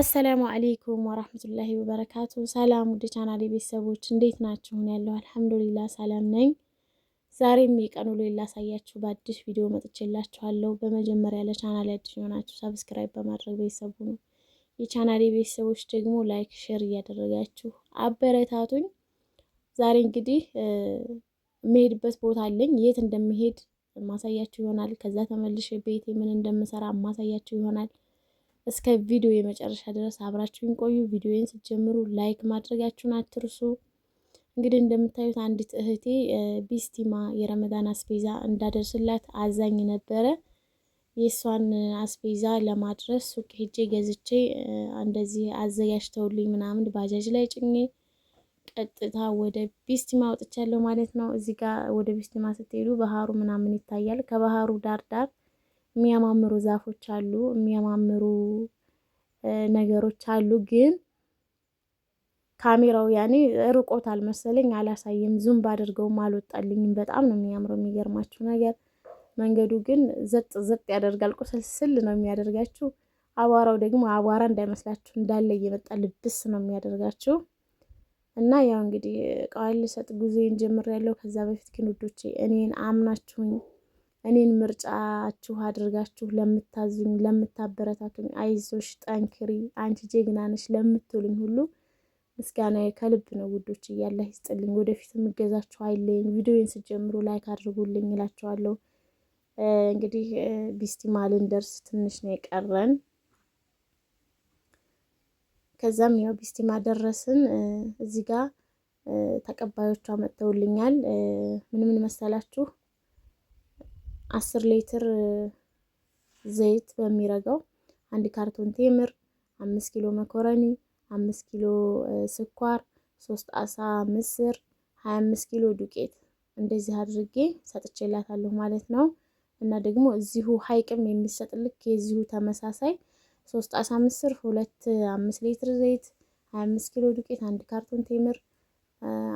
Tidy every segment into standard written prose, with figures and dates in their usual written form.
አሰላሙ አለይኩም ወራህመቱላሂ ወበረካቱ። ሰላም ውድ ቻናሌ ቤተሰቦች እንዴት ናችሁ? ያለው አልሐምዱሊላህ ሰላም ነኝ። ዛሬም የቀኑ ሌላ ላሳያችሁ በአዲስ ቪዲዮ መጥቼላችኋለሁ። በመጀመሪያ ለቻናሌ አዲስ የሆናችሁ ሰብስክራይብ በማድረግ ቤተሰቡ ነው። የቻናሌ ቤተሰቦች ደግሞ ላይክ፣ ሼር እያደረጋችሁ አበረታቱኝ። ዛሬ እንግዲህ የምሄድበት ቦታ አለኝ። የት እንደምሄድ ማሳያችሁ ይሆናል። ከዛ ተመልሼ ቤቴ ምን እንደምሰራ ማሳያችሁ ይሆናል። እስከ ቪዲዮ የመጨረሻ ድረስ አብራችሁን ቆዩ። ቪዲዮውን ስትጀምሩ ላይክ ማድረጋችሁን አትርሱ። እንግዲህ እንደምታዩት አንዲት እህቴ ቢስቲማ የረመዳን አስቤዛ እንዳደርስላት አዛኝ ነበረ። የእሷን አስቤዛ ለማድረስ ሱቅ ሄጄ ገዝቼ እንደዚህ አዘጋጅተውልኝ ምናምን ባጃጅ ላይ ጭኜ ቀጥታ ወደ ቢስቲማ ወጥቻለሁ ማለት ነው። እዚህ ጋር ወደ ቢስቲማ ስትሄዱ ባህሩ ምናምን ይታያል። ከባህሩ ዳር ዳር የሚያማምሩ ዛፎች አሉ፣ የሚያማምሩ ነገሮች አሉ። ግን ካሜራው ያኔ ርቆታል መሰለኝ አላሳየም። ዙም ባደርገውም አልወጣልኝም። በጣም ነው የሚያምረው። የሚገርማችሁ ነገር መንገዱ ግን ዘጥ ዘጥ ያደርጋል። ቁስልስል ነው የሚያደርጋችሁ። አቧራው ደግሞ አቧራ እንዳይመስላችሁ እንዳለ እየመጣ ልብስ ነው የሚያደርጋችሁ። እና ያው እንግዲህ ቃል ልሰጥ ጉዞዬን ጀምሬያለሁ። ከዛ በፊት ግን ውዶቼ እኔን አምናችሁኝ እኔን ምርጫችሁ አድርጋችሁ ለምታዙኝ፣ ለምታበረታቱኝ፣ አይዞሽ ጠንክሪ አንቺ ጀግና ነሽ ለምትሉኝ ሁሉ ምስጋናዬ ከልብ ነው ውዶች። እያለ ይስጥልኝ። ወደፊት የምገዛችሁ አይለኝ። ቪዲዮውን ስትጀምሩ ላይክ አድርጉልኝ እላችኋለሁ። እንግዲህ ቢስቲማ ልንደርስ ትንሽ ነው የቀረን። ከዛም ያው ቢስቲማ ደረስን። እዚህ ጋር ተቀባዮቿ መጥተውልኛል። ምን መሰላችሁ? 10 ሊትር ዘይት በሚረጋው 1 ካርቶን ቴምር፣ 5 ኪሎ መኮረኒ፣ 5 ኪሎ ስኳር፣ 3 አሳ ምስር፣ 25 ኪሎ ዱቄት እንደዚህ አድርጌ ሰጥቼላታለሁ ማለት ነው። እና ደግሞ እዚሁ ሀይቅም የሚሰጥ ልክ የዚሁ ተመሳሳይ 3 አሳ ምስር፣ 5 ሊትር ዘይት፣ 25 ኪሎ ዱቄት፣ 1 ካርቶን ቴምር፣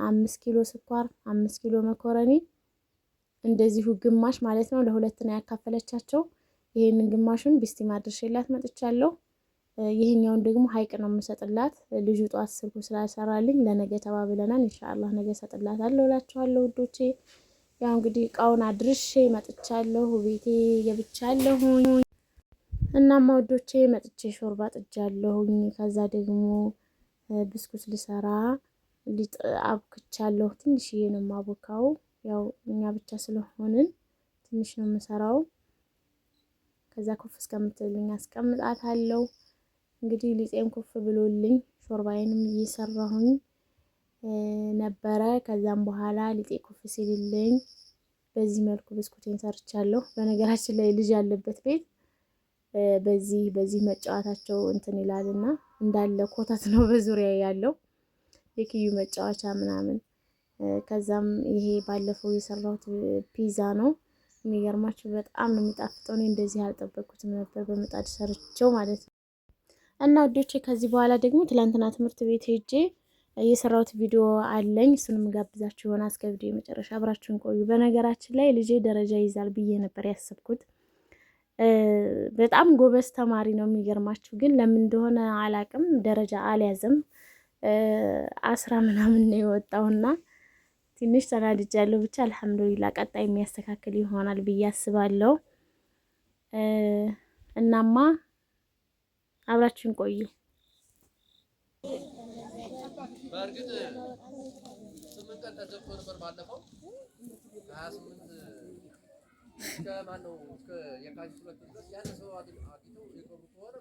5 ኪሎ ስኳር፣ 5 ኪሎ መኮረኒ እንደዚሁ ግማሽ ማለት ነው። ለሁለት ነው ያካፈለቻቸው። ይሄንን ግማሹን ቢስቲማ አድርሼላት መጥቻለሁ። ይሄኛውን ደግሞ ሀይቅ ነው የምሰጥላት። ልጁ ጧት ስልኩ ስላሰራልኝ ለነገ ተባብለናል። ኢንሻአላህ ነገ ሰጥላታለሁ እላችኋለሁ ውዶቼ። ያው እንግዲህ እቃውን አድርሼ መጥቻለሁ። ቤቴ ገብቻለሁ። እናማ ውዶቼ መጥቼ ሾርባ ጥጃለሁኝ። ከዛ ደግሞ ብስኩት ልሰራ ሊጥ አብክቻለሁ። ትንሽዬ ነው የማቦካው። ያው እኛ ብቻ ስለሆንን ትንሽ ነው የምሰራው። ከዛ ኩፍ እስከምትልኝ አስቀምጣታለሁ። እንግዲህ ሊጤም ኩፍ ብሎልኝ ሾርባዬንም እየሰራሁኝ ነበረ። ከዛም በኋላ ሊጤ ኩፍ ሲልልኝ በዚህ መልኩ ብስኩቴን ሰርቻለሁ። በነገራችን ላይ ልጅ ያለበት ቤት በዚህ መጫወታቸው እንትን ይላልና እንዳለ ኮተት ነው በዙሪያ ያለው የክዩ መጫወቻ ምናምን። ከዛም ይሄ ባለፈው የሰራሁት ፒዛ ነው። የሚገርማችሁ በጣም ነው የሚጣፍጠው። እኔ እንደዚህ አልጠበቅኩትም ነበር በምጣድ ሰርቼው ማለት ነው። እና ወዶቼ ከዚህ በኋላ ደግሞ ትላንትና ትምህርት ቤት ሄጄ የሰራሁት ቪዲዮ አለኝ። እሱንም ጋብዛችሁ ይሆናል። እስከ ቪዲዮ መጨረሻ አብራችሁን ቆዩ። በነገራችን ላይ ልጄ ደረጃ ይዛል ብዬ ነበር ያሰብኩት። በጣም ጎበዝ ተማሪ ነው። የሚገርማችሁ ግን ለምን እንደሆነ አላቅም ደረጃ አልያዘም። 10 ምናምን ነው የወጣውና ትንሽ ተናድጃለሁ። ብቻ አልሐምዱሊላህ ቀጣይ የሚያስተካክል ይሆናል ብዬ አስባለሁ። እናማ አብራችሁን ቆዩ። በእርግጥ 8 ቀን ተዘግቶ ነበር ባለፈው 28 እስከ ማነው እስከ የካቲት 2 ድረስ ያን ሰው አግኝተው የቀሩ ከሆነ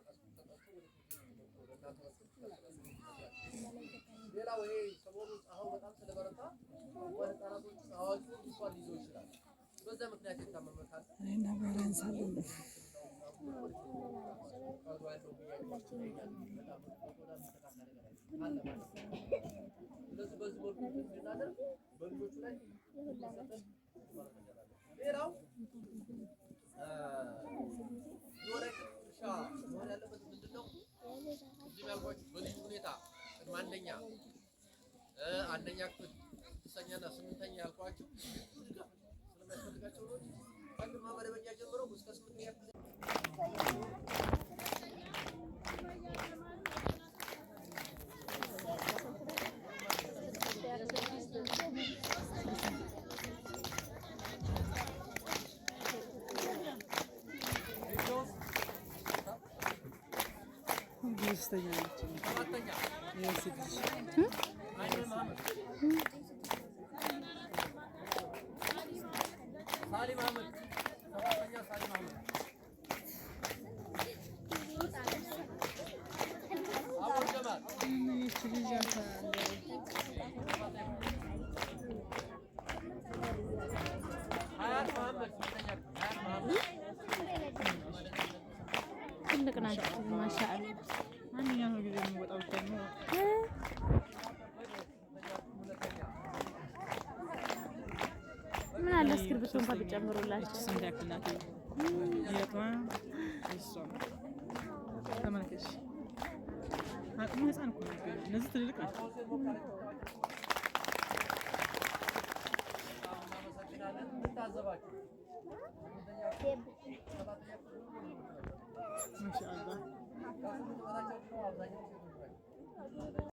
ሌላው ይሄ ሰሞኑን ፀሐዩ በጣም ስለበረታ ህጻናቶች አዋቂዎች እንኳን ሊይዘው ይችላል። በዛ ምክንያት የታመመ ካለ እና ባላንሳለን ሌላው መሆን ያለበት ምንድነው? እዚህ ያልኳችሁ በልዩ ሁኔታ አንደኛ ክፍል 6ኛና 8ኛ ያልኳችሁ ስለሚያስፈልጋቸው ነው። ከግማ መደበኛ ጀምሮ እስከ 8ኛ ክፍል ሶስተኛ ነች። ሰባተኛ የስድስት አይመን መሐመድ ሳሊም አህመድ ሰባተኛ ሳሊም አህመድ አቡ ጀማል ይቺ ልጅ ሀያት መሐመድ ስምንተኛ ሀያት መሐመድ ትልቅ ናቸው ማሻአላ። ማንኛውም ጊዜ የሚወጣው ብታይ ነው። ምን አለ እስክሪብቶ እንኳን ቢጨምሩላቸው። ስንት ያክል ናት? የቷ እሷ ተመልከች። አቅሙ ህፃን እኮ ነው። እነዚህ ትልልቅ ናቸው። እናመሰግናለን። እንታዘባችሁ ማሻአላህ ከስምንት በታች አብዛኛው ሴቶች ናቸው።